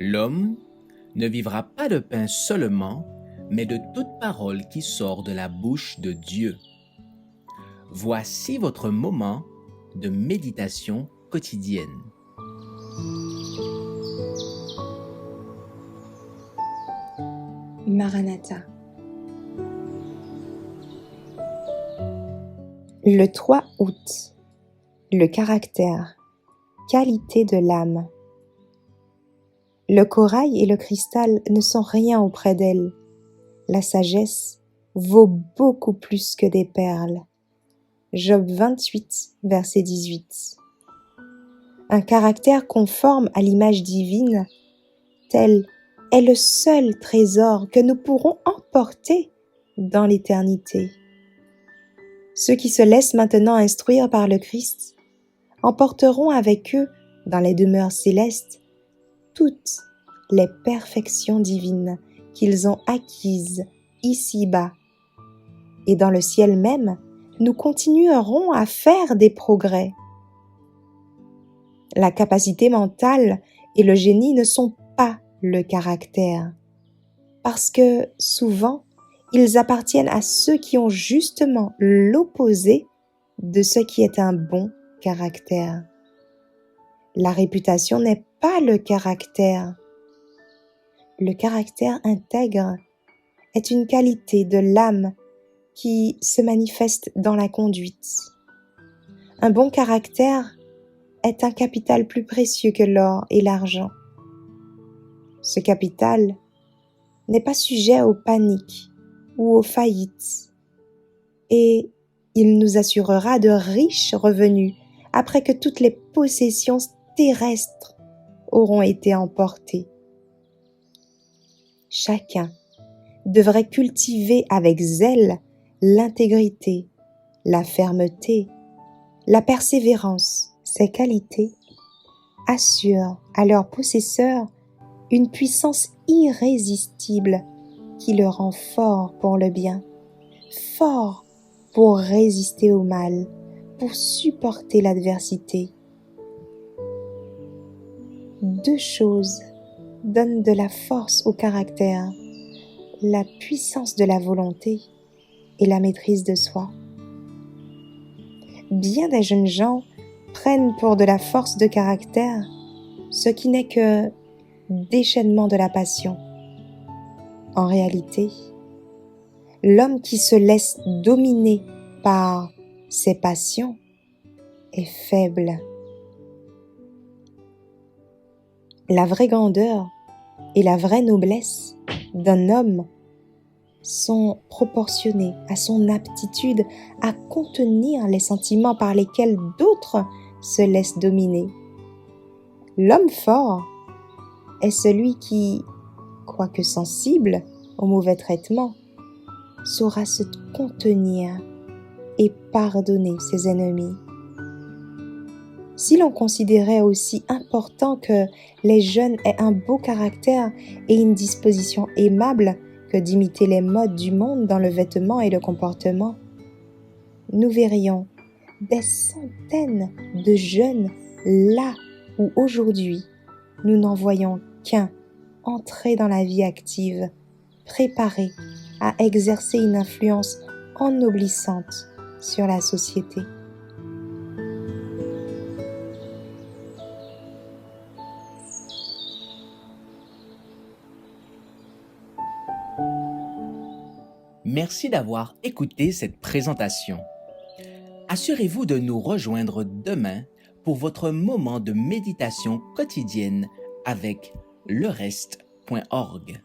L'homme ne vivra pas de pain seulement, mais de toute parole qui sort de la bouche de Dieu. Voici votre moment de méditation quotidienne. Maranatha. Le 3 août. Le caractère, qualité de l'âme. Le corail et le cristal ne sont rien auprès d'elle. La sagesse vaut beaucoup plus que des perles. Job 28, verset 18. Un caractère conforme à l'image divine, tel est le seul trésor que nous pourrons emporter dans l'éternité. Ceux qui se laissent maintenant instruire par le Christ emporteront avec eux, dans les demeures célestes, toutes les perfections divines qu'ils ont acquises ici-bas. Et dans le ciel même, nous continuerons à faire des progrès. La capacité mentale et le génie ne sont pas le caractère, parce que souvent, ils appartiennent à ceux qui ont justement l'opposé de ce qui est un bon caractère. La réputation n'est pas le caractère. Le caractère intègre est une qualité de l'âme qui se manifeste dans la conduite. Un bon caractère est un capital plus précieux que l'or et l'argent. Ce capital n'est pas sujet aux paniques ou aux faillites, et il nous assurera de riches revenus après que toutes les possessions terrestres auront été emportées. Chacun devrait cultiver avec zèle l'intégrité, la fermeté, la persévérance. Ces qualités assurent à leurs possesseurs une puissance irrésistible qui le rend fort pour le bien, fort pour résister au mal, pour supporter l'adversité. Deux choses donnent de la force au caractère, la puissance de la volonté et la maîtrise de soi. Bien des jeunes gens prennent pour de la force de caractère ce qui n'est que déchaînement de la passion. En réalité, l'homme qui se laisse dominer par ses passions est faible. La vraie grandeur et la vraie noblesse d'un homme sont proportionnées à son aptitude à contenir les sentiments par lesquels d'autres se laissent dominer. L'homme fort est celui qui, quoique sensible au mauvais traitement, saura se contenir et pardonner ses ennemis. Si l'on considérait aussi important que les jeunes aient un beau caractère et une disposition aimable que d'imiter les modes du monde dans le vêtement et le comportement, nous verrions des centaines de jeunes là où aujourd'hui nous n'en voyons qu'un entrer dans la vie active, préparé à exercer une influence ennoblissante sur la société. Merci d'avoir écouté cette présentation. Assurez-vous de nous rejoindre demain pour votre moment de méditation quotidienne avec lereste.org.